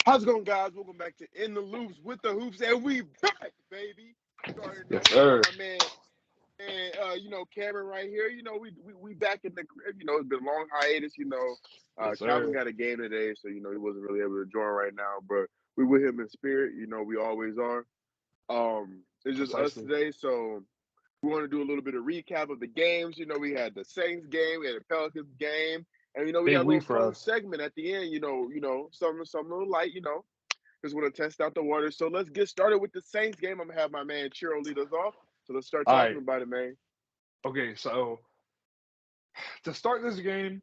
How's it going, guys? Welcome back to In the Loops with the Hoops, and we back, baby. You already know Yes, we got sir. my man, and Cameron right here. We back in the crib. It's been a long hiatus. Yes, Calvin sir. got a game today, so he wasn't really able to join right now. But we with him in spirit. We always are. It's just us Precisely. today, so we want to do a little bit of recap of the games. We had the Saints game, we had the Pelicans game, and we got Big a little week for fun us. segment at the end. Something a little light. Just want to test out the water. So let's get started with the Saints game. I'm gonna have my man Chiro lead us off. So let's start All talking right. about it, man. Okay. So to start this game,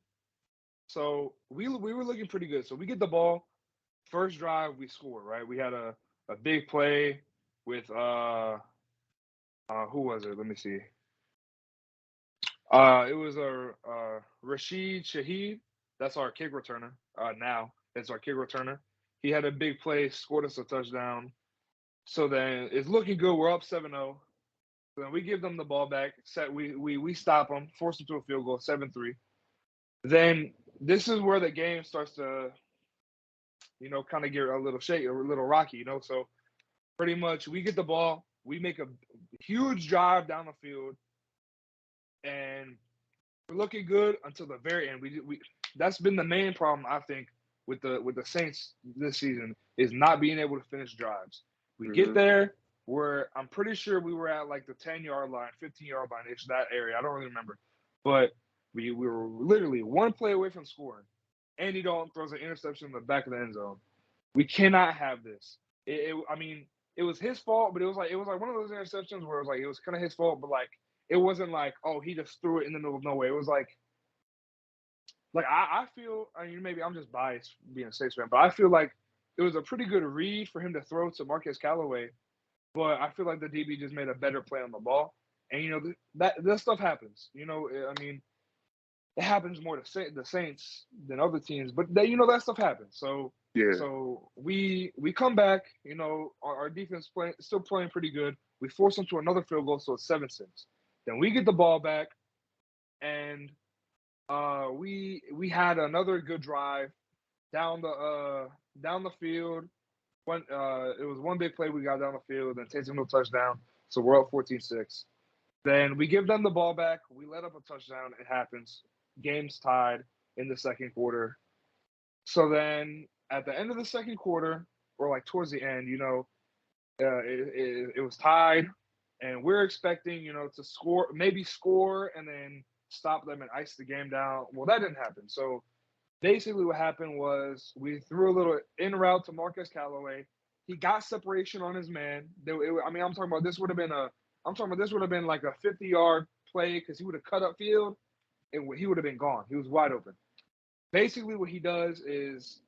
so we were looking pretty good. So we get the ball, first drive, we score. Right. We had a big play with who was it? Let me see. It was Rashid Shaheed. That's our kick returner. Now it's our kick returner. He had a big play, scored us a touchdown. So then it's looking good. We're up 7-0. So then we give them the ball back. We stop them, force them to a field goal, 7-3. Then this is where the game starts to, kind of get a little shaky, a little rocky, So pretty much we get the ball, we make a huge drive down the field, and we're looking good until the very end. We that's been the main problem, I think, with the Saints this season, is not being able to finish drives. We get Mm-hmm. there, where I'm pretty sure we were at like the 10-yard line, 15-yard line, ish, that area. I don't really remember, but we were literally one play away from scoring. Andy Dalton throws an interception in the back of the end zone. We cannot have this. I mean, it was his fault, but it was like one of those interceptions where it was kind of his fault, but like it wasn't like, oh, he just threw it in the middle of nowhere. It was like I feel, I mean, maybe I'm just biased being a Saints fan, but I feel like it was a pretty good read for him to throw to Marquez Callaway, but I feel like the DB just made a better play on the ball. And that stuff happens. I mean, it happens more to the Saints than other teams, but that stuff happens. So Yeah. so we come back. Our defense still playing pretty good. We force them to another field goal, so it's 7-6. Then we get the ball back, and we had another good drive down the field. It was one big play we got down the field, and Taysom no touchdown, so we're up 14-6. Then we give them the ball back. We let up a touchdown. It happens. Game's tied in the second quarter. So then at the end of the second quarter, or like towards the end, it was tied, and we're expecting, to score, maybe score, and then stop them and ice the game down. Well, that didn't happen. So basically, what happened was we threw a little in route to Marquez Callaway. He got separation on his man. I mean, I'm talking about this would have been like a 50-yard play, because he would have cut up field and he would have been gone. He was wide open. Basically, what he does is,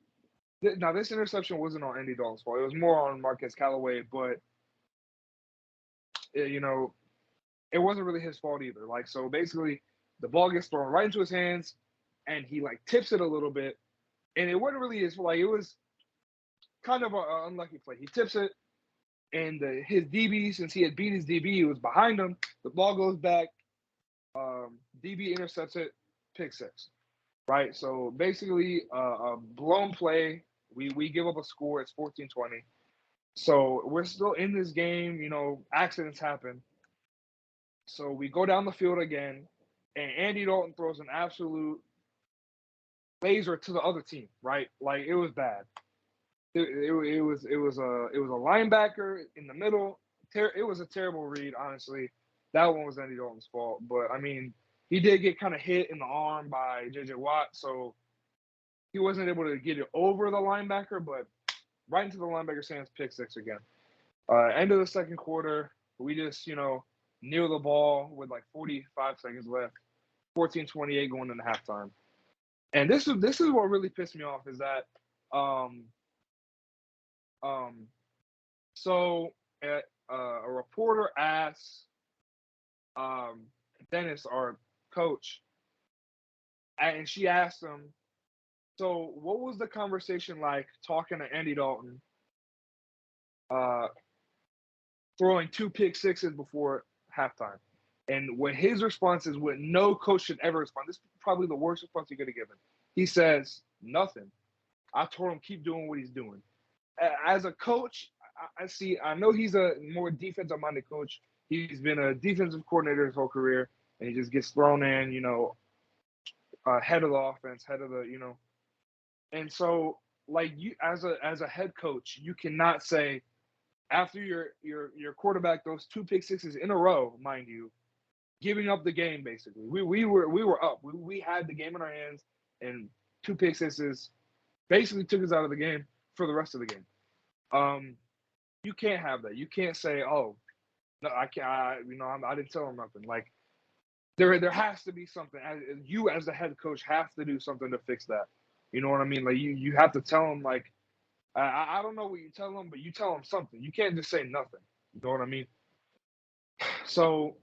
now this interception wasn't on Andy Dalton's fault. It was more on Marquez Callaway, but it, it wasn't really his fault either. Like, so basically, the ball gets thrown right into his hands, and he like tips it a little bit, and it wasn't really his, like, it was kind of an unlucky play. He tips it, and his DB, since he had beat his DB, he was behind him. The ball goes back. DB intercepts it, pick six. Right. So basically, a blown play. We give up a score. It's 14-20. So we're still in this game. Accidents happen. So we go down the field again, and Andy Dalton throws an absolute laser to the other team. Right. Like, it was bad. It was a linebacker in the middle. It was a terrible read, honestly. That one was Andy Dalton's fault, but I mean, he did get kind of hit in the arm by JJ Watt, so he wasn't able to get it over the linebacker, but right into the linebacker's hands, pick six again. End of the second quarter, we just kneel the ball with like 45 seconds left, 14-28 going into halftime. And this is what really pissed me off, is that um so a reporter asks Dennis, our coach, and she asked him, so what was the conversation like talking to Andy Dalton, uh, throwing two pick sixes before halftime? And what his response is, what no coach should ever respond. This is probably the worst response he could have given. He says, nothing. I told him keep doing what he's doing. as a coach, I see. I know he's a more defensive-minded coach. He's been a defensive coordinator his whole career, and he just gets thrown in, head of the offense, head of the, and so like you as a head coach, you cannot say after your quarterback those two pick sixes in a row, mind you, giving up the game basically. We were up. We had the game in our hands, and two pick sixes basically took us out of the game for the rest of the game. You can't have that. You can't say, "Oh, no, I can't." I didn't tell him nothing. Like there has to be something. You as the head coach have to do something to fix that. You know what I mean? Like you have to tell him like I don't know what you tell them, but you tell them something. You can't just say nothing. You know what I mean? So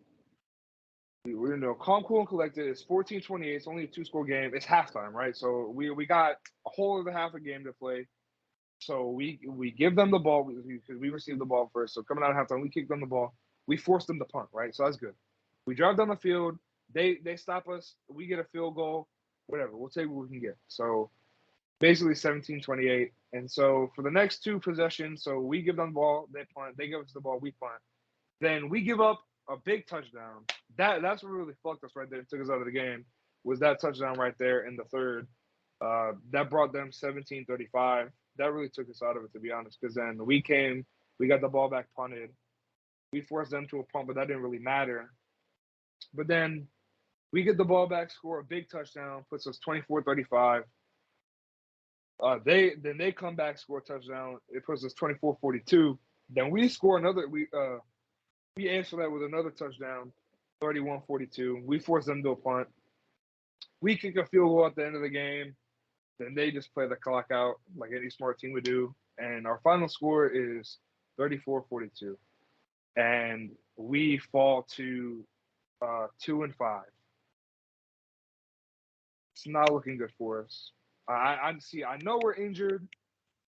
we're calm, cool, and collected. It's 14-28. It's only a two-score game. It's halftime, right? So we got a whole other half a game to play. So we give them the ball because we received the ball first. So coming out of halftime, we kick them the ball. We force them to punt, right? So that's good. We drive down the field. They stop us. We get a field goal. Whatever. We'll take what we can get. So basically 17-28. And so for the next two possessions, so we give them the ball, they punt. They give us the ball, we punt. Then we give up a big touchdown. That's what really fucked us right there. It took us out of the game. Was that touchdown right there in the third? That brought them 17-35. That really took us out of it, to be honest, because then we got the ball back punted. We forced them to a punt, but that didn't really matter. But then we get the ball back, score a big touchdown, puts us 24-35. They come back, score a touchdown. It puts us 24-42. Then we score another. We answer that with another touchdown, 31-42. We force them to a punt. We kick a field goal at the end of the game. Then they just play the clock out like any smart team would do. And our final score is 34-42. And we fall to 2-5. It's not looking good for us. I know we're injured,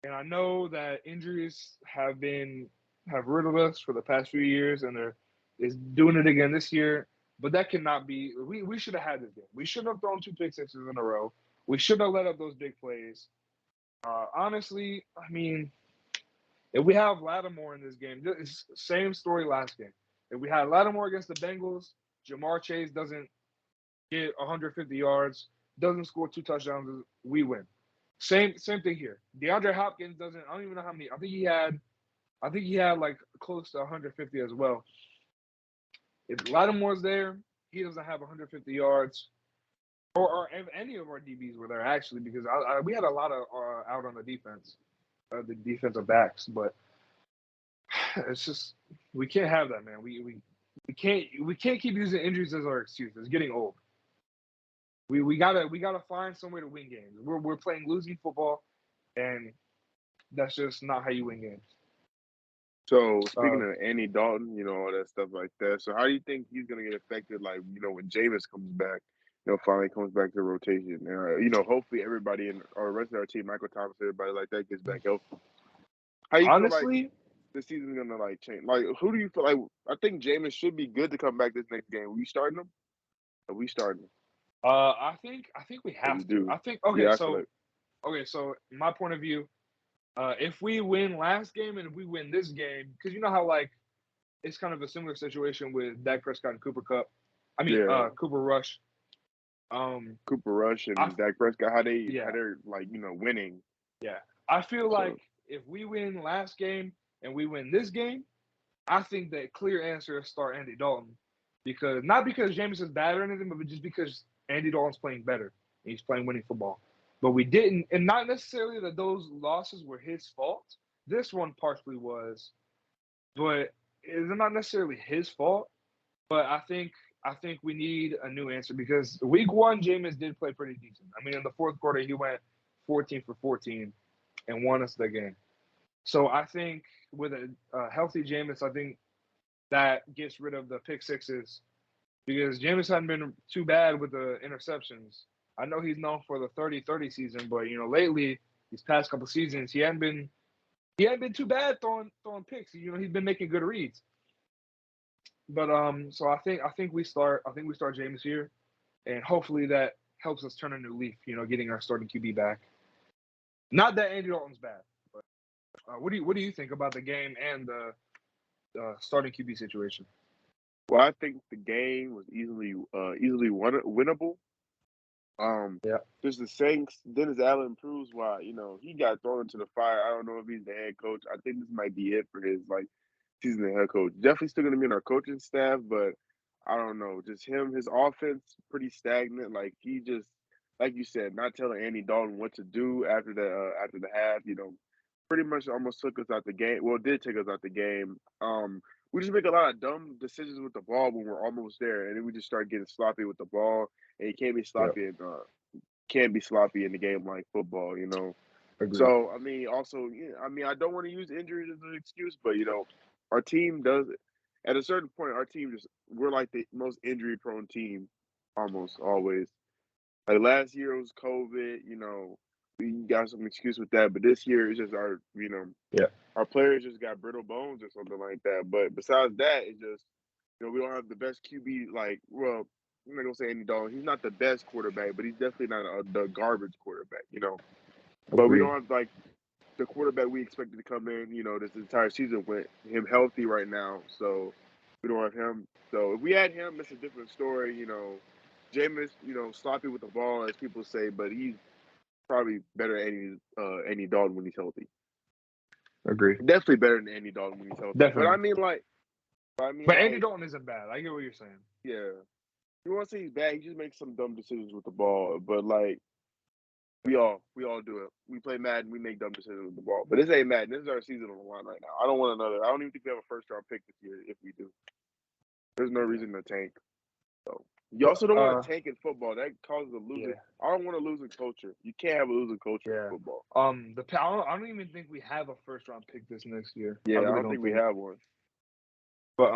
and I know that injuries have riddled us for the past few years, and is doing it again this year. But that cannot be. We should have had this game. We shouldn't have thrown two pick sixes in a row. We shouldn't have let up those big plays. Honestly, I mean, if we have Lattimore in this game, it's the same story last game. If we had Lattimore against the Bengals, Jamar Chase doesn't get 150 yards, doesn't score two touchdowns, we win. Same thing here. DeAndre Hopkins doesn't. I don't even know how many. I think he had like close to 150 as well. If Lattimore's there, he doesn't have 150 yards. Or if any of our DBs were there actually, because we had a lot of out on the defense, the defensive backs. But it's just we can't have that, man. We can't keep using injuries as our excuse. It's getting old. We gotta find some way to win games. We're playing losing football, and that's just not how you win games. So speaking of Andy Dalton, all that stuff like that. So how do you think he's gonna get affected? Like, when Jameis comes back, finally comes back to rotation. Hopefully everybody in our rest of our team, Michael Thomas, everybody like that gets back healthy. How you feel like the season's gonna like change? Like, who do you feel like? I think Jameis should be good to come back this next game. Are we starting him? Are we starting him? I think we have to. I think okay. Yeah, So my point of view, if we win last game and if we win this game, because you know how like it's kind of a similar situation with Dak Prescott and Cooper Kupp. Cooper Rush. Cooper Rush and Dak Prescott, how they're like winning. Yeah, I feel like if we win last game and we win this game, I think the clear answer is start Andy Dalton, not because Jameis is bad or anything, but just because Andy Dalton's playing better and he's playing winning football. But we didn't, and not necessarily that those losses were his fault. This one partially was, but it's not necessarily his fault. But I think we need a new answer because week one, Jameis did play pretty decent. I mean, in the fourth quarter, he went 14 for 14 and won us the game. So I think with a healthy Jameis, I think that gets rid of the pick sixes because Jameis hadn't been too bad with the interceptions. I know he's known for the 30-30 season, but lately these past couple seasons he hadn't been too bad throwing picks. He's been making good reads. But so I think we start Jameis here, and hopefully that helps us turn a new leaf. Getting our starting QB back. Not that Andy Dalton's bad, but What do you think about the game and the starting QB situation? Well, I think the game was easily winnable. Um, Yeah. just the Saints, Dennis Allen proves why, he got thrown into the fire. I don't know if he's the head coach. I think this might be it for his like season as head coach. Definitely still gonna be in our coaching staff, but I don't know. Just him, his offense pretty stagnant. Like he just like you said, not telling Andy Dalton what to do after the half, pretty much almost took us out the game. Well, did take us out the game. We just make a lot of dumb decisions with the ball when we're almost there, and then we just start getting sloppy with the ball. And you Yeah. can't be sloppy in a game like football, Agreed. So I mean, also, yeah, I mean, I don't want to use injuries as an excuse, but our team does. At a certain point, our team just we're like the most injury prone team, almost always. Like last year it was COVID, we got some excuse with that, but this year it's just Yeah. our players just got brittle bones or something like that. But besides that, it's just we don't have the best QB. Like, well, I'm not gonna say Andy Dalton. He's not the best quarterback, but he's definitely not the garbage quarterback. But we Agreed. don't have like the quarterback we expected to come in. This entire season with him healthy right now, so we don't have him. So if we had him, it's a different story. Jameis, sloppy with the ball, as people say, but he's probably better than Andy Dalton when he's healthy. Agreed. Definitely better than Andy Dalton when he's healthy. But I Definitely. mean, like, But Andy Dalton isn't bad. I get what you're saying. yeah. You want to say he's bad? He just makes some dumb decisions with the ball. But like, we all do it. We play Madden. We make dumb decisions with the ball. But this ain't Madden. This is our season on the line right now. I don't want another. I don't even think we have a first round pick this year. If we do, there's no Yeah. reason to tank. So you But also don't want to tank in football. That causes a losing. yeah. I don't want a losing culture. You can't have a losing culture in Yeah. football. I don't even think we have a first round pick this next year. I Yeah, I really don't don't think we think. have one. But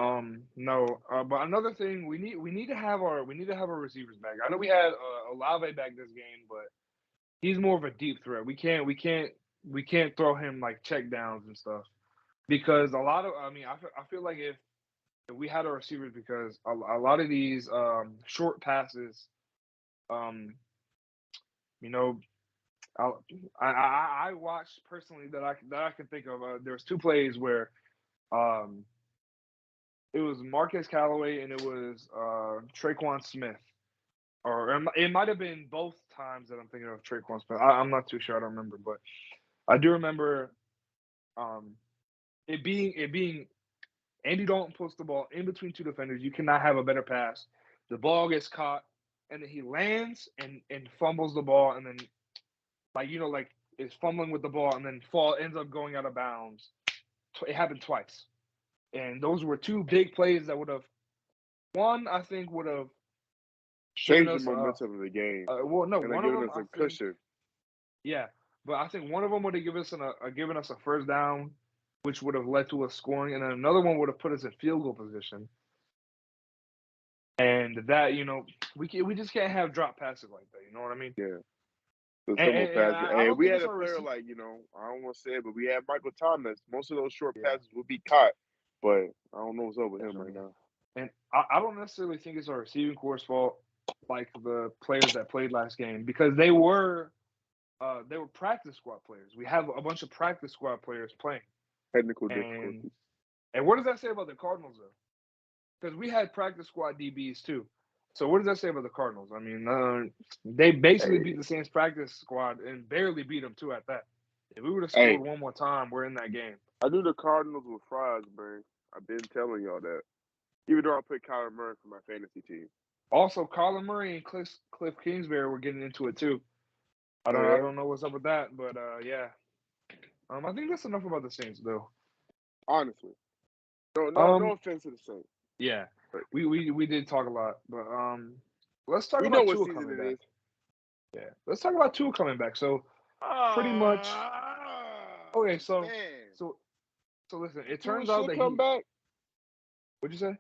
no. But another thing, we need to have our receivers back. I know we had Olave back this game, but he's more of a deep threat. We can't throw him like check downs and stuff because a lot of I feel like if we had our receivers because a lot of these short passes um you know I I watched personally that I can think of. There was two plays where um it was Marquez Callaway and it was Traquan Smith. Or it might have been both times that I'm thinking of Traquan Smith. I'm not too sure. I don't remember, but I do remember um, it being Andy Dalton puts the ball in between two defenders. You cannot have a better pass. The ball gets caught, and then he lands and fumbles the ball, and then like is fumbling with the ball, and then fall ends up going out of bounds. It happened twice, and those were two big plays that would have one I think would have given Change the us momentum of the game, well no and they're one of giving them us I a think cushion. yeah, but I think one of them would have given us a first down, which would have led to us scoring, and then another one would have put us in field goal position. And that we just can't have drop passes like that. You know what I mean? Yeah. The And, simple and, and passes. I Hey, don't we think had it's a our player receiver. like, I don't want to say it, but we had Michael Thomas. Most of those short Yeah, passes will be caught, but I don't know what's up with him right definitely. now. And I don't necessarily think it's our receiving core's fault, like the players that played last game, because they were practice squad players. We have a bunch of practice squad players playing, Technical and difficulties. what does that say about the Cardinals though? Because we had practice squad DBs too. So what does that say about the Cardinals? I mean, they basically beat Hey, the Saints practice squad and barely beat them too at that. If we would have hey, scored one more time, we're in that game. I knew the Cardinals were fries, man. I've been telling y'all that. Even though I put Kyler Murray for my fantasy team. Also, Colin Murray and Cliff Kingsbury were getting into it too. I Oh don't I yeah, don't know what's up with that, but yeah. I think that's enough about the Saints though. honestly, no Um, offense to the Saints, yeah, but we did talk a lot, but let's talk we know about what Tua season coming it back. is. Yeah, let's talk about Tua coming back. So pretty much, okay. Man, So listen, think it Tua turns out should that come back. what'd you say?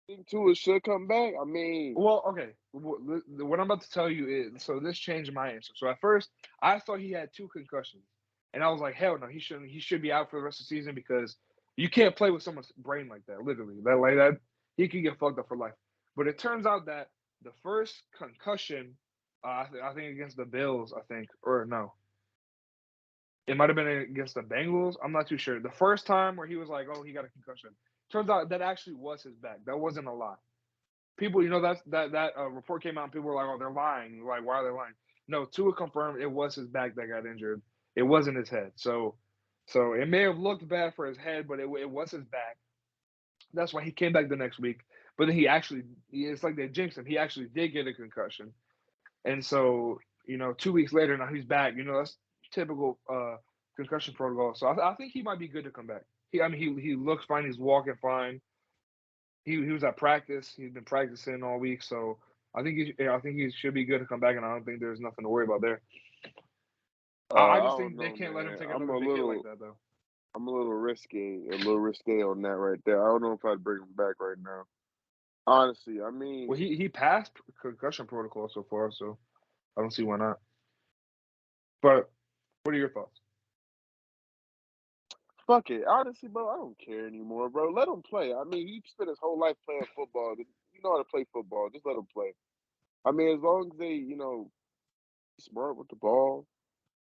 Think Tua should come back. I mean, Well, okay. What I'm about to tell you is so this changed my answer. So at first, I thought he had two concussions, and I was like, hell no, he shouldn't. He should be out for the rest of the season because you can't play with someone's brain like that. Literally, that he could get fucked up for life. But it turns out that the first concussion, I think against the Bills, I think, or no, It might have been against the Bengals. I'm not too sure. The first time where he was like, "Oh, he got a concussion." Turns out that actually was his back. That wasn't a lie. People, that report came out and people were like, "Oh, they're lying." Like, why are they lying? No, Tua confirmed it was his back that got injured. It wasn't his head. So it may have looked bad for his head, but it was his back. That's why he came back the next week. But then it's like they jinxed him. He actually did get a concussion. And so, 2 weeks later, now he's back. That's typical concussion protocol. So I think he might be good to come back. He looks fine. He's walking fine. He was at practice. He's been practicing all week. So I think he should be good to come back. And I don't think there's nothing to worry about there. I I just don't think they know, can't let him man. take another big hit like that, though. I'm a little risque on that right there. I don't know if I'd bring him back right now. Honestly, I mean, Well, he passed concussion protocol so far, so I don't see why not. But what are your thoughts? fuck it. Honestly, bro, I don't care anymore, bro. Let him play. I mean, he spent his whole life playing football. You know how to play football. Just let him play. I mean, as long as they, smart with the ball.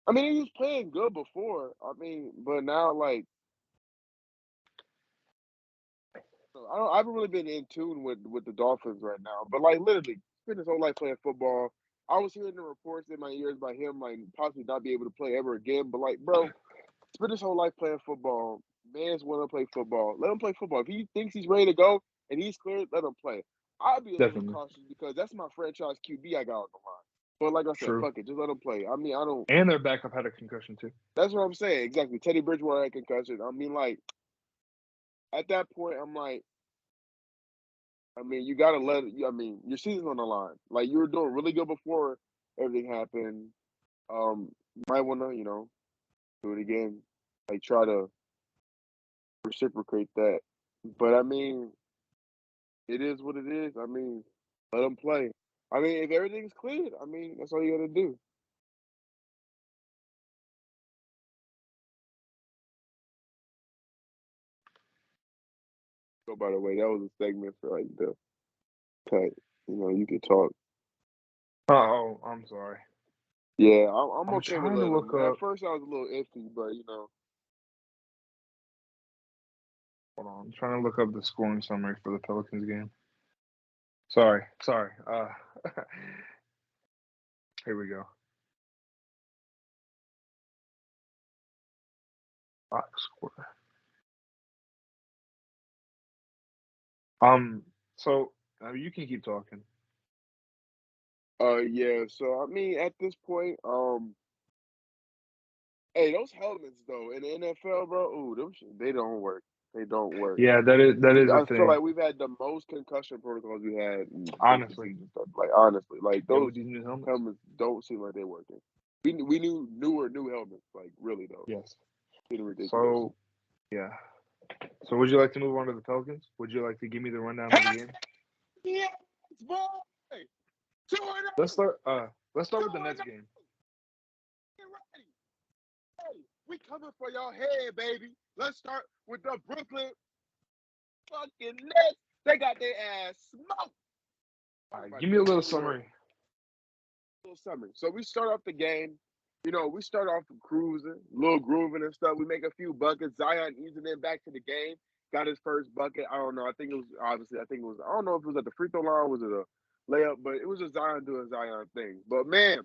I mean, he was playing good before. I mean, but now, like, I haven't really been in tune with the Dolphins right now. But like, literally, spent his whole life playing football. I was hearing the reports in my ears about him like possibly not be able to play ever again. But like, bro, spent his whole life playing football. Man's want to play football. Let him play football. If he thinks he's ready to go and he's cleared, let him play. I'd be a little Definitely. cautious because that's my franchise QB I got on the line. But like I said, True. fuck it, just let him play. I mean, I don't. And their backup had a concussion too. That's what I'm saying. Exactly. Teddy Bridgewater had concussion. I mean, like at that point, I'm like, I mean, you gotta let. I mean, your season's on the line. Like you were doing really good before everything happened. Might wanna, do it again. Like try to reciprocate that. But I mean, it is what it is. I mean, let them play. I mean, if everything's cleared, I mean, that's all you gotta do. So, by the way, that was a segment for like the cut. You could talk. Oh, I'm sorry. Yeah, I'm I'm okay with trying to letting look them. At up. first, I was a little iffy, but Hold on. I'm trying to look up the scoring summary for the Pelicans game. Sorry. Here we go. Box score. So you can keep talking. yeah. So I mean, at this point, hey, those helmets though in the NFL, bro, ooh, they don't work. They don't work. Yeah, that is a I feel thing. like we've had the most concussion protocols we had since the Honestly. season started. Like honestly, like Yeah, those with these new helmets. helmets don't seem like they're working. We knew newer new helmets, like really though. Yes. Getting ridiculous. So yeah. So would you like to move on to the Pelicans? Would you like to give me the rundown of the Hey, game? yes, boy! 2-0! Let's start. Let's start 2-0! with the Nets game. Get ready! Hey, we coming for your head, baby. Let's start with the Brooklyn fucking Nets. They got their ass smoked. All right, By give me a little Denver. summary. Little summary. So we start off the game. We start off cruising, little grooving and stuff. We make a few buckets. Zion easing in back to the game. Got his first bucket. I don't know. I think it was obviously. I think it was. I don't know if it was at the free throw line. Was it a layup? But it was just Zion doing Zion thing. But man,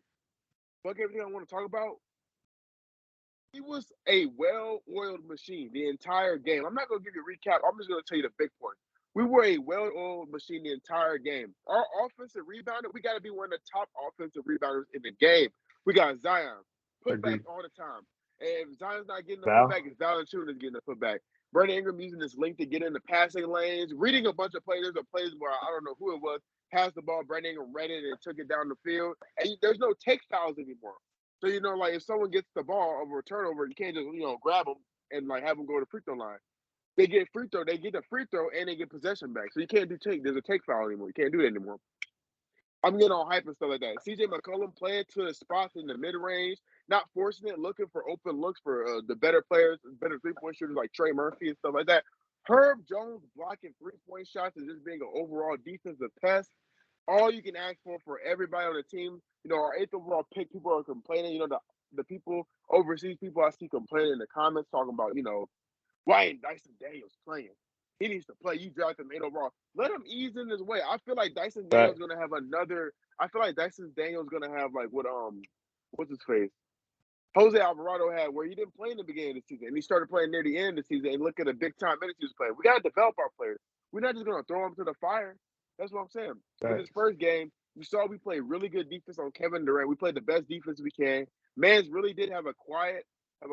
fuck everything I want to talk about. He was a well-oiled machine the entire game. I'm not gonna give you a recap. I'm just gonna tell you the big points. We were a well-oiled machine the entire game. Our offensive rebounder, we got to be one of the top offensive rebounders in the game. We got Zion, put back Agreed. all the time. And if Zion's not getting the Val. putback, it's Valanciunas getting the putback. Brandon Ingram using this length to get in the passing lanes, reading a bunch of plays. There's a plays where I don't know who it was, passed the ball, Brandon Ingram read it and took it down the field. And there's no take fouls anymore. So like if someone gets the ball over a turnover, you can't just grab them and like have them go to the free throw line. They get free throw, they get the free throw, and they get possession back. So you can't do take. There's a take foul anymore. You can't do that anymore. I'm getting all hype and stuff like that. CJ McCollum playing to his spots in the mid range, not forcing it, looking for open looks for the better players, better 3-point shooters like Trey Murphy and stuff like that. Herb Jones blocking 3-point shots and just being an overall defensive pest. All you can ask for everybody on the team. Our 8th overall pick, people are complaining. the people overseas people I see complaining in the comments talking about, why ain't Dyson Daniels playing? He needs to play. You drafted him 8 overall. Let him ease in his way. I feel like Dyson Daniels gonna have another. I feel like Dyson Daniels gonna have like what's his face? Jose Alvarado had, where he didn't play in the beginning of the season and he started playing near the end of the season and look at the big time minutes he was playing. We gotta develop our players. We're not just gonna throw them to the fire. That's what I'm saying. In this first game, we saw we played really good defense on Kevin Durant. We played the best defense we can. Mans really did have a quiet. But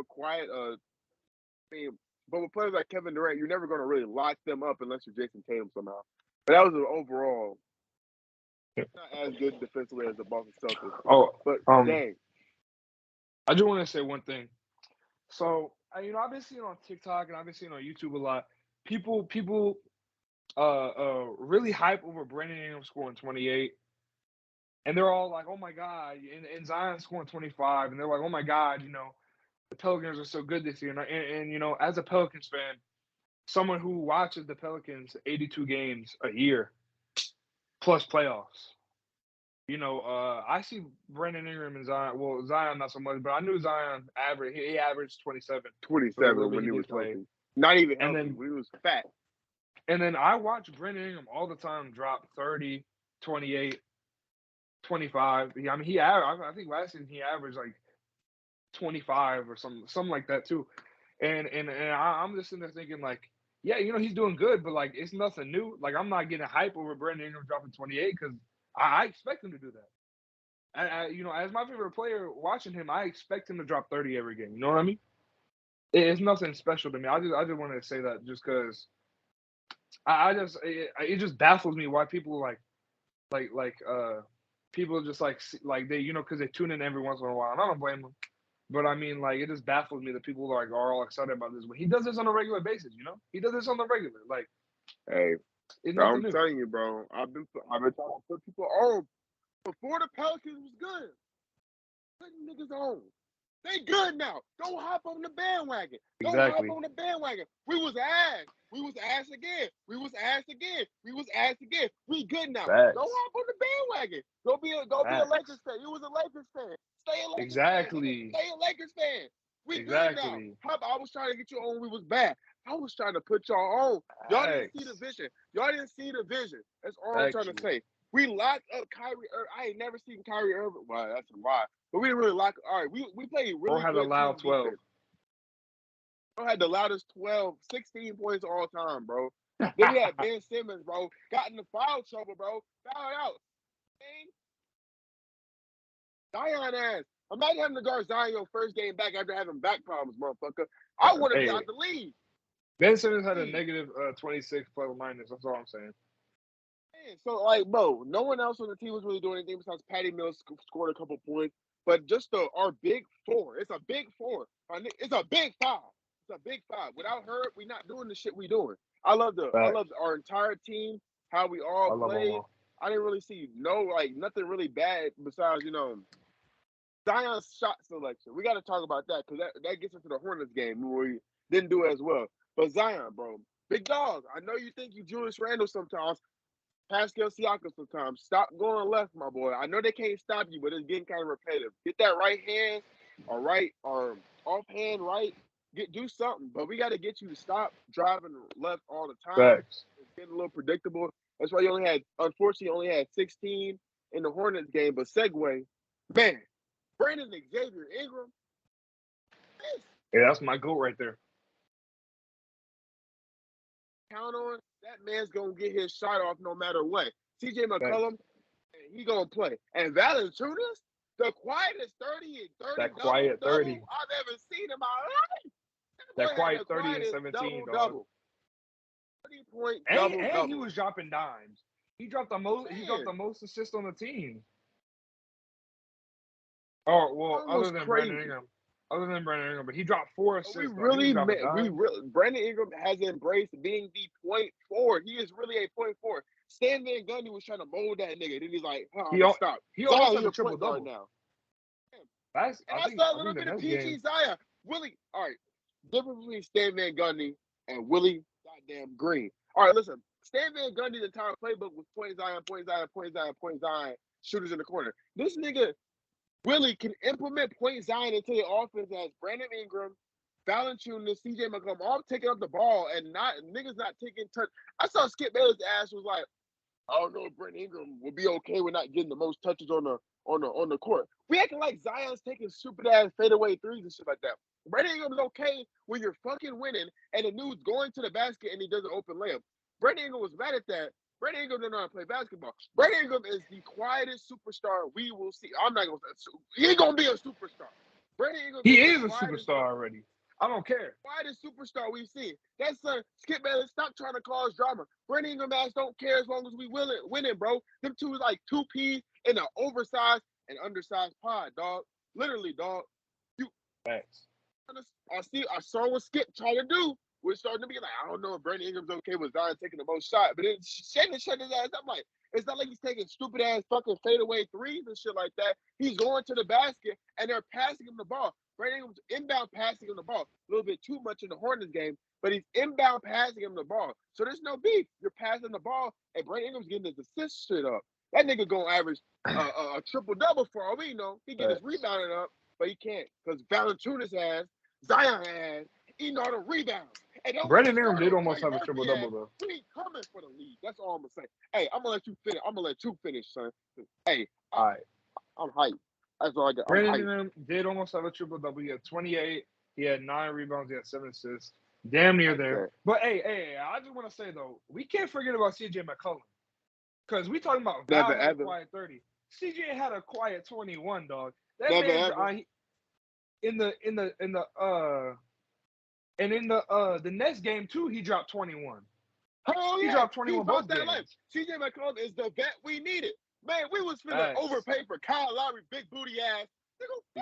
with players like Kevin Durant, you're never going to really lock them up unless you're Jason Tatum somehow. But that was an overall not as good defensively as the Boston Celtics. Oh, but dang. I just want to say one thing. So, I've been seeing on TikTok and I've been seeing on YouTube a lot. People really hype over Brandon Ingram scoring 28. And they're all like, oh my God, and Zion scoring 25. And they're like, oh my God, the Pelicans are so good this year. And as a Pelicans fan, someone who watches the Pelicans 82 games a year plus playoffs, I see Brandon Ingram and Zion. Well, Zion not so much, but I knew Zion average. He averaged 27. 27 when he was healthy. Not even healthy. And then, when he was fat. And then I watch Brandon Ingram all the time drop 30, 28, 25. I mean, I think last season he averaged like 25 or something like that too. And I'm just sitting there thinking like, yeah, he's doing good, but like it's nothing new. Like I'm not getting hype over Brandon Ingram dropping 28 because I expect him to do that. As my favorite player watching him, I expect him to drop 30 every game. You know what I mean? It's nothing special to me. I just wanted to say that just because it just baffles me why people people just like they because they tune in every once in a while. And I don't blame them. But I mean, like, it just baffles me that people are all excited about this. But he does this on a regular basis, He does this on the regular. Like, hey, I'm telling you, bro. I've been trying to put people on before the Pelicans was good. Putting niggas on. They good now. Don't hop on the bandwagon. Exactly. Don't hop on the bandwagon. We was ass. We was ass again. We was ass again. We was ass again. We good now. Facts. Don't hop on the bandwagon. Go be a Lakers fan. You was a Lakers fan. Stay a Lakers fan. Stay a Lakers fan. We good now. I was trying to get you on when we was bad. I was trying to put y'all on. Y'all didn't see the vision. That's all I'm trying to say. We locked up Kyrie Irving. I ain't never seen Kyrie Irving. Well, that's a lie. But we didn't really lock. All right, we played really. Or had a loud 12. Bro had the loudest 12, 16 points all time, bro. Then we had Ben Simmons, bro. Got in the foul trouble, bro. Fouled out. Zion ass. Imagine having to guard Zion your first game back after having back problems, motherfucker. I want to be out the league. Ben Simmons had a negative 26 plus or minus. That's all I'm saying. So, like, bro, no one else on the team was really doing anything besides Patty Mills scored a couple points. But just our big four. It's a big four. It's a big five. It's a big five. Without her, we're not doing the shit we doing. I love our entire team, how we all played. I didn't really see nothing really bad besides, Zion's shot selection. We got to talk about that because that gets into the Hornets game where we didn't do as well. But Zion, bro, big dog. I know you think you Julius Randle sometimes. Pascal Siakam sometimes. Stop going left, my boy. I know they can't stop you, but it's getting kind of repetitive. Get that right hand or offhand right. Do something. But we got to get you to stop driving left all the time. Facts. It's getting a little predictable. That's why you only had 16 in the Hornets game. But segue, man, Brandon Xavier Ingram. Yeah, that's my goal right there. Count on that man's gonna get his shot off no matter what. CJ McCollum, he gonna play. And Valanciunas, the quietest 30 and 30 that quiet 30 I've ever seen in my life. That quiet 30 and 17 double. 30-point double. And he was dropping dimes. He dropped the most. Man. He dropped the most assists on the team. Oh well, other than Brandon Ingram, but he dropped 4 assists. Brandon Ingram has embraced being the point forward. He is really a point forward. Stan Van Gundy was trying to mold that nigga. Then he's like, stop. He almost had a triple double now. I saw a little bit of PG Zion. Willie, all right. Difference between Stan Van Gundy and Willie goddamn Green. All right, listen. Stan Van Gundy's entire playbook was point Zion, shooters in the corner. This nigga really can implement Point Zion into the offense as Brandon Ingram, Valanciunas, CJ McCollum all taking up the ball and not niggas not taking touch. I saw Skip Bayless' ass was like, I don't know if Brandon Ingram will be okay with not getting the most touches on the court. We acting like Zion's taking stupid ass fadeaway threes and shit like that. Brandon Ingram's okay when you're fucking winning and the dude's going to the basket and he does an open layup. Brandon Ingram was mad at that. Brandon Ingram don't know how to play basketball. Brandon Ingram is the quietest superstar we will see. I'm not gonna say he ain't gonna be a superstar. Brandon Ingram He is is the a quietest superstar already. I don't care. quietest superstar we've seen. That son, Skip Bayless, stop trying to cause drama. Brandon Ingram ass don't care as long as we winning, bro. Them two is like two peas in an oversized and undersized pod, dog. Literally, dog. You Facts. I saw what Skip tried to do. We're starting to be like, I don't know if Brandon Ingram's okay with Zion taking the most shot, but then Shannon shut his ass up. Like, it's not like he's taking stupid ass fucking fadeaway threes and shit like that. He's going to the basket and they're passing him the ball. Brandon Ingram's inbound passing him the ball. A little bit too much in the Hornets game, but he's inbound passing him the ball. So there's no beef. You're passing the ball and Brandon Ingram's getting his assist shit up. That nigga gonna average a triple double for all we know. He get his rebounding up, but he can't because Valanciunas has, Zion has, eating all the rebounds. And Brandon Ingram did almost have a triple double though. We coming for the league. That's all I'm gonna say. Hey, I'm gonna let you finish. I'm gonna let you finish, son. Hey, All right. I'm hyped. That's all I got. Brandon Ingram did almost have a triple double. He had 28. He had 9 rebounds. He had 7 assists. Damn near there. But hey, I just want to say though, we can't forget about CJ McCollum because we talking about Val had a quiet 30. CJ had a quiet 21, dog. That man in the next game too, he dropped 21. Oh yeah, he dropped 21 both games. CJ McCollum is the vet we needed. Man, we was finna overpay for Kyle Lowry, big booty ass.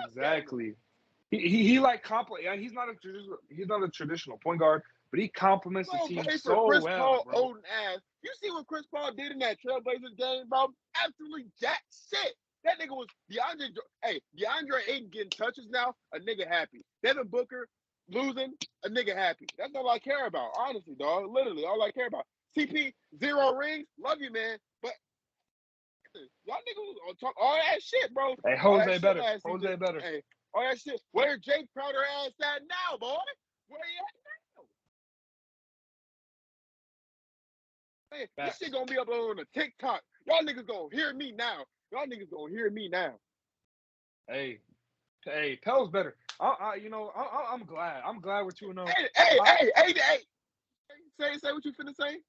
Exactly. He like he's not a traditional point guard, but he compliments the team so Chris well, Paul, bro. Oden ass. You see what Chris Paul did in that Trailblazers game, bro? Absolutely jack shit. That nigga was DeAndre Ayton getting touches now, a nigga happy. Devin Booker losing, a nigga happy. That's all I care about, honestly, dog. Literally, all I care about. CP, 0 rings, love you, man. But y'all niggas talk all that shit, bro. Hey, Jose better. Jose better. Hey, all that shit. Where Jake Crowder ass at now, boy? Where he at now? Man, this shit gonna be up on the TikTok. Y'all niggas gonna hear me now. Hey, Pell's better. I'm glad. I'm glad we're 2-0. Hey. Say what you finna say.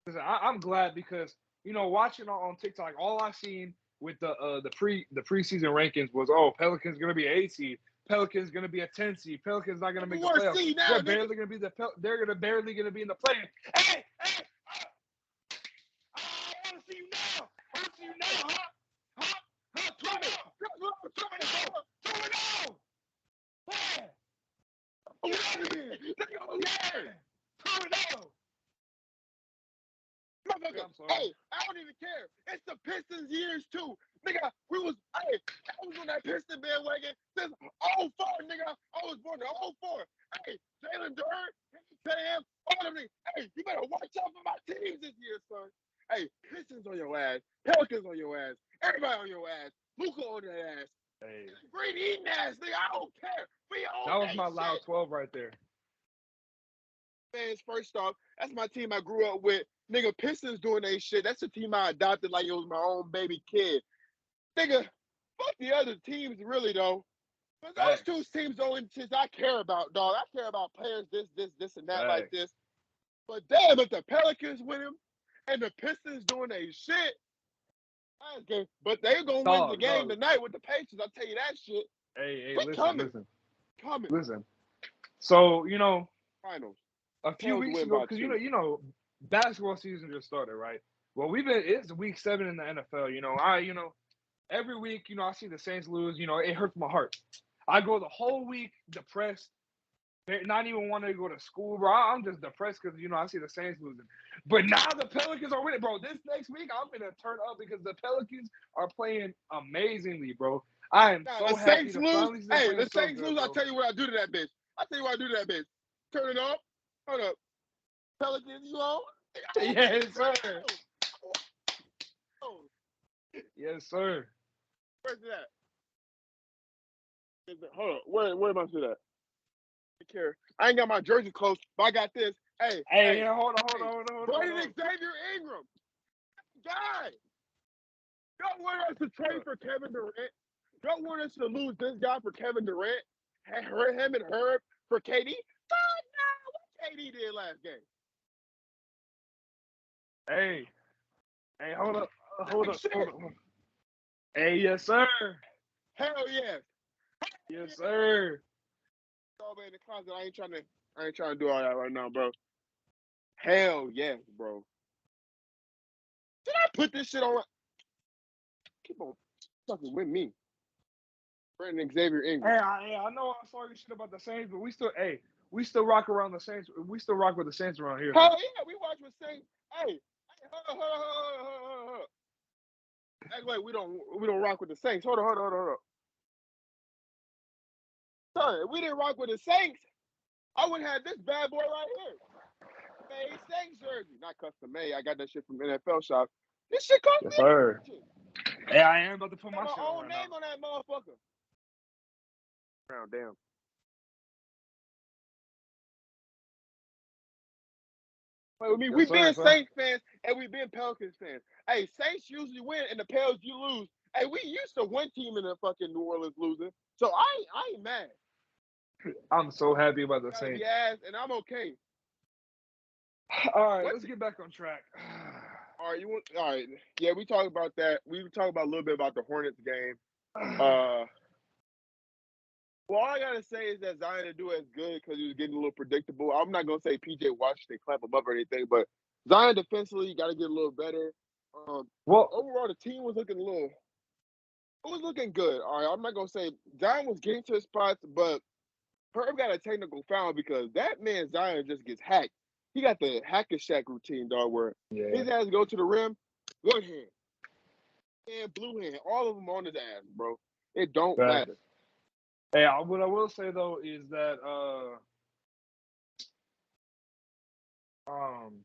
Listen, I'm glad because watching on TikTok, all I seen with the preseason rankings was Pelicans gonna be an 8 seed, Pelicans gonna be a 10 seed, Pelicans not gonna make the playoffs. They're barely gonna be barely gonna be in the play. Hey, I wanna see you now. Turn it on. Hey, I don't even care. It's the Pistons years too. Nigga, I was on that Piston bandwagon since 04, nigga. I was born in 04. Hey, Jalen Durant, Sam, all of them. Hey, you better watch out for my teams this year, son. Hey, Pistons on your ass, Pelicans on your ass, everybody on your ass, Luka on their ass. Hey. Green eating ass, nigga. I don't care. That was my loud 12 right there. Fans, first off, that's my team I grew up with. Nigga, Pistons doing they shit. That's the team I adopted like it was my own baby kid. Nigga, fuck the other teams, really, though. But those two teams, the only teams I care about, dog. I care about players this, and that like this. But damn, if the Pelicans win them and the Pistons doing they shit, but they're going to win the game tonight with the Pacers. I'll tell you that shit. Hey, Coming. Listen. So, finals. A few weeks ago, because basketball season just started, right? Well, it's week 7 in the NFL. Every week, I see the Saints lose. It hurts my heart. I go the whole week depressed, not even wanting to go to school, bro. I'm just depressed because I see the Saints losing. But now the Pelicans are winning, bro. This next week, I'm gonna turn up because the Pelicans are playing amazingly, bro. I am so happy to finally see them. Hey, the Saints lose. I'll tell you what I do to that bitch. Turn it off. Hold up. Pelicans, you on? Yes, sir. Yes, sir. Where's that? Hold on. Where am I sitting at? Take care. I ain't got my jersey close, but I got this. Hey, Hey, hey, yeah, hold on, hey. hold on. Brandon Xavier Ingram. Guy. Don't want us to trade for Kevin Durant. Don't want us to lose this guy for Kevin Durant. Him and Herb for KD. Fuck no. What KD did last game? Hey, hold up. Hey, yes, sir. Hell yes. Yes, sir. All the way in the closet. I ain't trying to do all that right now, bro. Hell yes, bro. Did I put this shit on? Keep on fucking with me. Brandon Xavier Ingram. I know I saw your shit about the Saints, but we still rock around the Saints. We still rock with the Saints around here. Hell yeah, we watch with Saints. Hey, hold on. Act like we don't rock with the Saints. Hold on. Son, if we didn't rock with the Saints, I would have this bad boy right here. Made Saints jersey. Not custom made. I got that shit from NFL shop. This shit cost me. Yes, sir. Hey, I am about to put my shit own on name on that motherfucker. Damn. I mean, we've been Saints fans and we've been Pelicans fans. Hey, Saints usually win and the Pels you lose. Hey, we used to one team in the fucking New Orleans losing, so I ain't mad. I'm so happy about the Saints. Ass, and I'm okay. All right, let's get back on track. All right, all right. Yeah, we talked about that. We talked about a little bit about the Hornets game. Well, all I gotta say is that Zion didn't do as good because he was getting a little predictable. I'm not gonna say PJ Washington clamp him up or anything, but Zion defensively got to get a little better. Well, overall the team was looking it was looking good. All right, I'm not gonna say Zion was getting to his spots, but Herb got a technical foul because that man Zion just gets hacked. He got the hack and shack routine, dog, where his ass go to the rim, good hand, and blue hand, all of them on his ass, bro. It don't matter. Hey, what I will say though is that I'm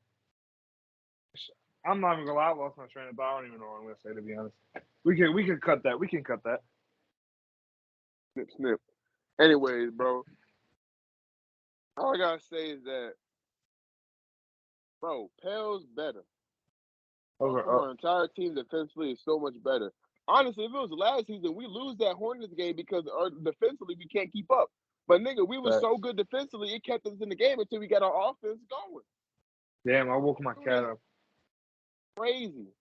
not even gonna lie, I lost my train of thought. I don't even know what I'm gonna say, to be honest. We can cut that. We can cut that. Snip. Anyways, bro, all I gotta say is that, bro, Pell's better. Our entire team defensively is so much better. Honestly, if it was last season, we lose that Hornets game because defensively we can't keep up. But nigga, we were so good defensively, it kept us in the game until we got our offense going. Damn, I woke my cat up. Crazy.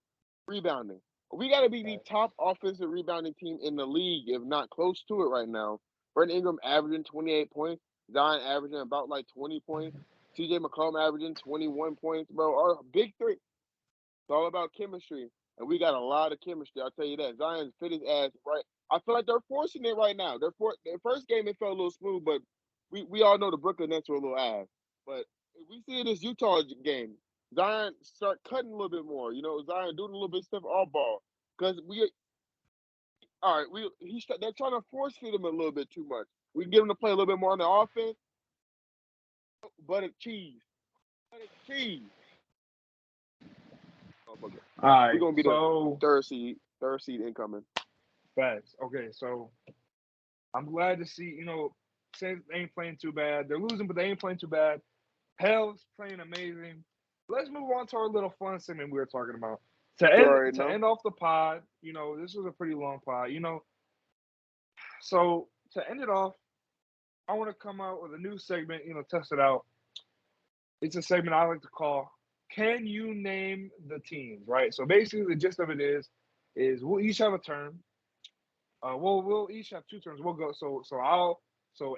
Rebounding. We got to be the top offensive rebounding team in the league, if not close to it right now. Brandon Ingram averaging 28 points. Zion averaging about like 20 points. CJ McCollum averaging 21 points, bro. Our big three. It's all about chemistry. And we got a lot of chemistry, I'll tell you that. Zion's fit his ass right. I feel like they're forcing it right now. Their first game, it felt a little smooth, but we all know the Brooklyn Nets were a little ass. But if we see this Utah game, Zion start cutting a little bit more. You know, Zion doing a little bit of stuff off ball. Because they're trying to force feed him a little bit too much. We can get him to play a little bit more on the offense. Buttered cheese. All right, we're gonna be the third seed incoming. Facts. Okay, so I'm glad to see, Saints ain't playing too bad. They're losing, but they ain't playing too bad. Pels playing amazing. Let's move on to our little fun segment we were talking about. To end off the pod, this was a pretty long pod, So to end it off, I want to come out with a new segment, test it out. It's a segment I like to call Can You Name the Teams, right? So basically the gist of it is we'll each have a turn. We'll each have two turns. We'll go. So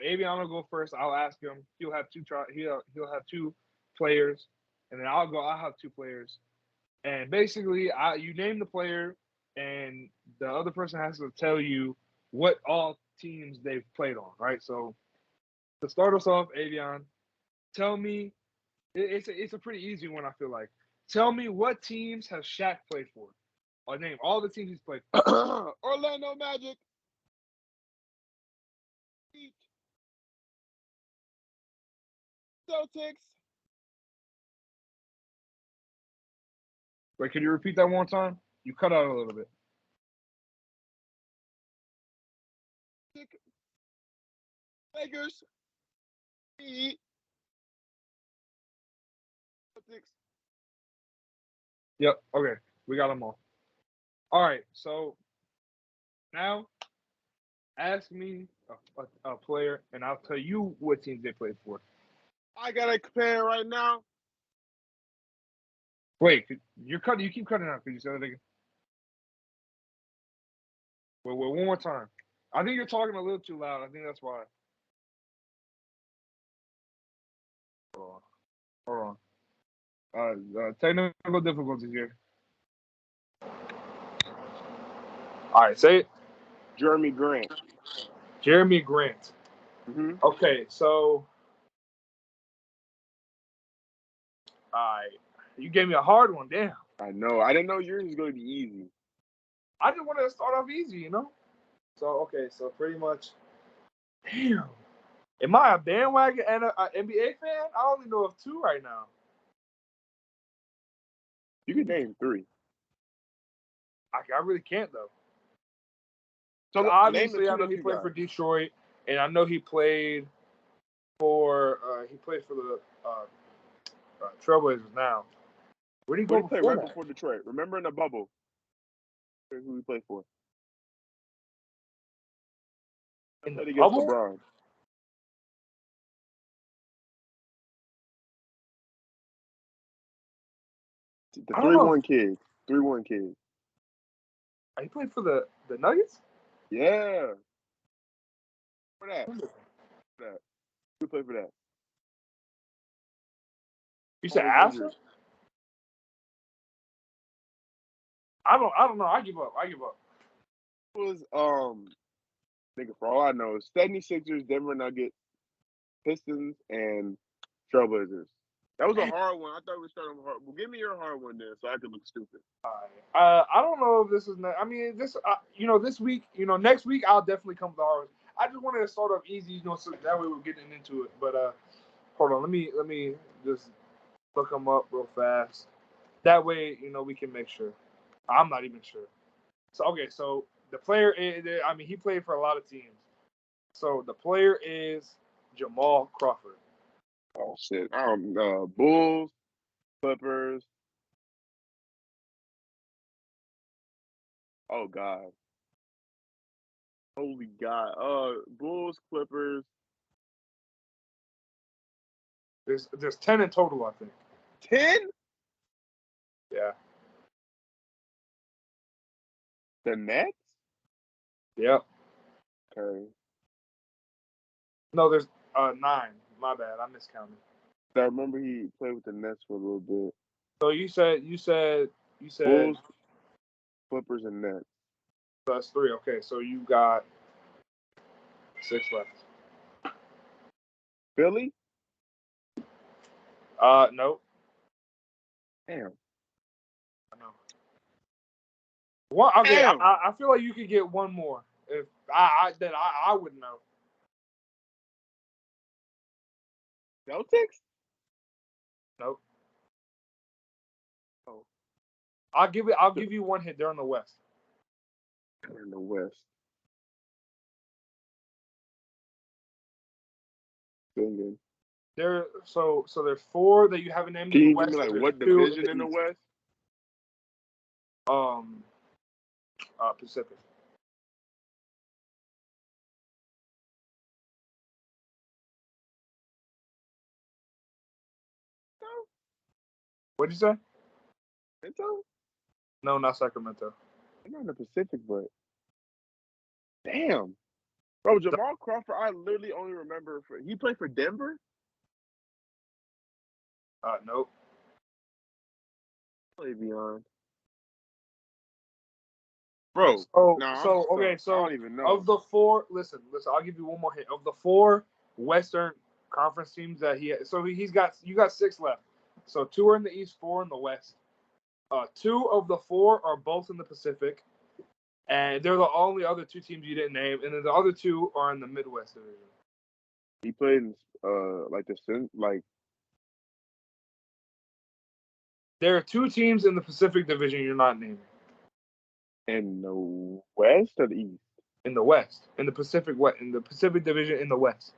Avion will go first. I'll ask him. He'll have he'll have two players, and then I'll go. I'll have two players, and basically, you name the player, and the other person has to tell you what all teams they've played on. Right. So to start us off, Avion, tell me. It's a pretty easy one. I feel like. Tell me what teams has Shaq played for. I'll name all the teams he's played for. Orlando Magic. Celtics. Wait, can you repeat that one time? You cut out a little bit. Lakers. Heat. Celtics. Yep. Okay. We got them all. All right. So now ask me a player, and I'll tell you what teams they played for. I gotta compare right now. Wait, you're cutting. You keep cutting out. Could you say that again? Wait, one more time. I think you're talking a little too loud. I think that's why. Hold on. Technical difficulties here. All right, say it. Jeremy Grant. Jeremy Grant. Mm-hmm. Okay, so you gave me a hard one. Damn. I know. I didn't know yours was going to be easy. I just wanted to start off easy, you know? So, okay, so pretty much. Damn. Am I a bandwagon and an NBA fan? I only know of two right now. You can name three. I really can't, though. So obviously, I know that he you played got. for Detroit, and I know he played for the Trailblazers now. Where did he go Play before right that? before Detroit. Remember in the bubble who he played for? In the Played against bubble? LeBron. The 3-1 kid. 3-1 kid. He played for the Nuggets? Yeah. For that. Who played for that? You said Asa? I don't know. I give up. It was nigga, for all I know, 76ers, Denver Nuggets, Pistons, and Trailblazers. That was a hard one. I thought we started with hard. Well, give me your hard one then, so I can look stupid. I don't know if this is. I mean, this. This week. Next week I'll definitely come with the hard. I just wanted to start off easy, so that way we're getting into it. But hold on. Let me just look them up real fast. That way, we can make sure. I'm not even sure. So okay, so the player is. I mean, he played for a lot of teams. So the player is Jamal Crawford. Oh shit. Bulls, Clippers. Oh God. Holy God. Bulls, Clippers. There's 10 in total, I think. 10? Yeah. The Nets? Yep. Okay. No, there's 9. My bad. I miscounted. I remember he played with the Nets for a little bit. So you said Bulls, Clippers, and Nets. So that's 3. Okay, so you got 6 left. Philly? Nope. Damn. I know. Well, okay, Damn. I feel like you could get one more if I would know. Celtics? Nope. Oh. I'll give you one hit. They're in the West. They're in the West. Thinking. So there's 4 that you haven't named Can in the you West. give me like There's what 2 division in the East. West? Pacific. What'd you say? Sacramento? No, not Sacramento. I'm not in the Pacific, but damn. Bro, Jamal Crawford, I literally only remember he played for Denver? Nope. Play beyond. Bro, okay, so I don't even know. of the 4, listen, I'll give you one more hit. Of the 4 Western Conference teams that you got 6 left. So 2 are in the East, 4 in the West. 2 of the 4 are both in the Pacific, and they're the only other 2 teams you didn't name, and then the other 2 are in the Midwest division. He played in There are 2 teams in the Pacific division you're not naming. In the West or the East? In the West, in the Pacific division in the West.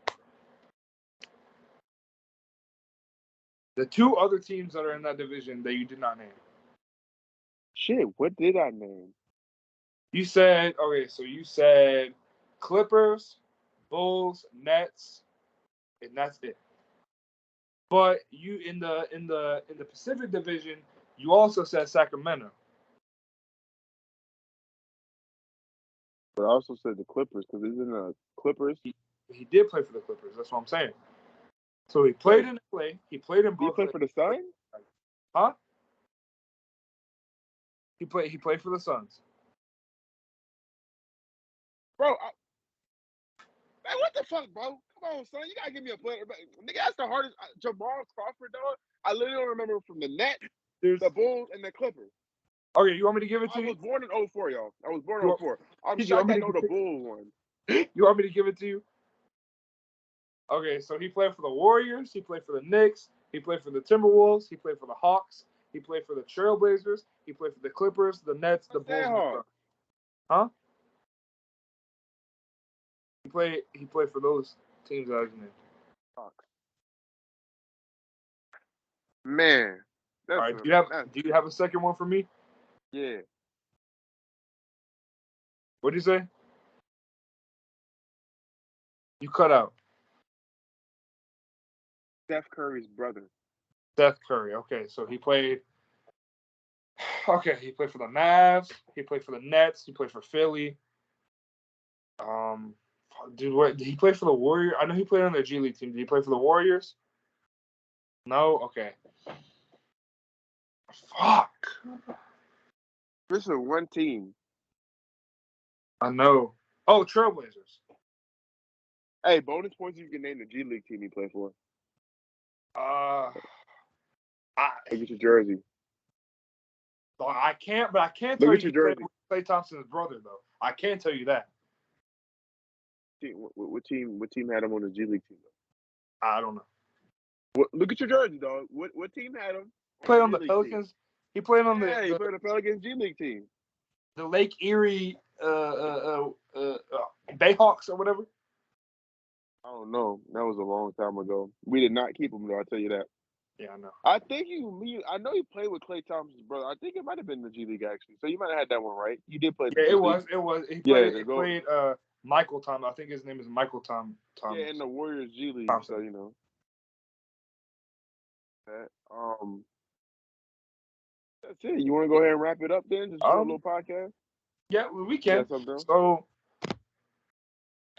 The two other teams that are in that division that you did not name. Shit, what did I name? You said okay, so you said Clippers, Bulls, Nets, and that's it. But you in the Pacific Division, you also said Sacramento. But I also said the Clippers because isn't the Clippers? He did play for the Clippers. That's what I'm saying. So he played in LA. He played in Brooklyn. He played for the Suns? Huh? He played for the Suns. Bro, man, what the fuck, bro? Come on, son. You gotta give me a player. Nigga, that's the hardest. Jamal Crawford, dog. I literally don't remember from the Nets, the Bulls, and the Clippers. Okay, you want me to give it to you? I was born in 04, y'all. I was born in 04. I'm you shocked want me I to know the Bulls one. You want me to give it to you? Okay, so he played for the Warriors. He played for the Knicks. He played for the Timberwolves. He played for the Hawks. He played for the Trailblazers. He played for the Clippers, the Nets, the Bulls, and the Suns. Huh? He played for those teams that I just named. Man. All right, do you have a second one for me? Yeah. What'd you say? You cut out. Steph Curry's brother. Steph Curry. Okay, so he played. Okay, he played for the Mavs. He played for the Nets. He played for Philly. Dude, what did he play for the Warriors? I know he played on the G League team. Did he play for the Warriors? No. Okay. Fuck. This is one team. I know. Oh, Trailblazers. Hey, bonus points if you can name the G League team he played for. Look at your jersey. I can't tell you he played with Klay Thompson's brother, though. I can't tell you that. What team had him on the G League team? Though? I don't know. Look at your jersey, dog. What team had him? Played on the Pelicans. Team? He played on he played on the Pelicans G League team. The Lake Erie Bayhawks or whatever. I don't know. That was a long time ago. We did not keep him though. I'll tell you that. Yeah, I know. I think I know you played with Klay Thompson's brother. I think it might have been the G League actually. So you might have had that one right. You did play. Yeah, it was. He played Michael Tom. I think his name is Michael Tom. Yeah, in the Warriors G League. Thompson. So you know. That's it. You want to go ahead and wrap it up then? Just do a little podcast. Yeah, we can. So.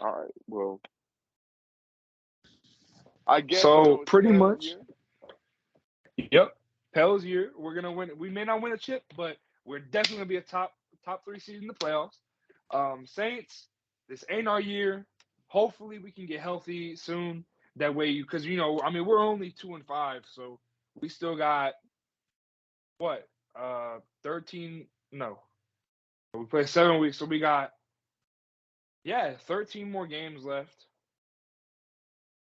All right. Well. I guess so. Pretty much. Year. Yep. Pels year. We're gonna win. We may not win a chip, but we're definitely gonna be a top 3 seed in the playoffs. Saints. This ain't our year. Hopefully, we can get healthy soon. That way, because we're only 2-5, so we still got what 13. No, we play 7 weeks, so we got 13 more games left.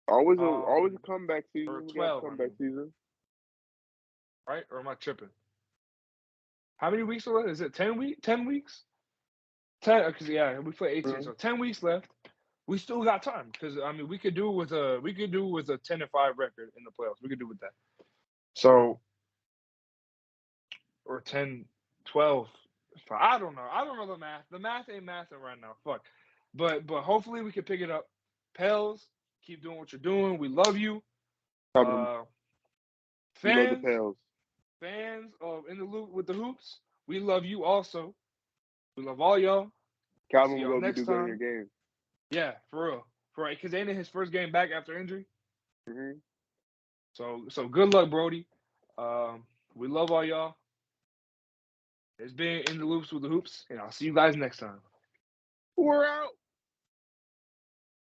Always a comeback season. Or 12 comeback season. Right? Or am I tripping? How many weeks are left? Is it 10 weeks? 10 weeks? 10 because we play 18, so 10 weeks left. We still got time because we could do with a 10-5 record in the playoffs. We could do with that. So or 10-12. I don't know. I don't know the math. The math ain't mathing right now. Fuck. But hopefully we can pick it up. Pels, keep doing what you're doing. We love you. Fans, we love the Pels. Fans of In the Loop with the Hoops, we love you also. We love all y'all. Calvin will go do good in your game. Yeah, for real. Because ain't it his first game back after injury? Mm-hmm. So good luck, Brody. We love all y'all. It's been In the Loops with the Hoops, and I'll see you guys next time. We're out.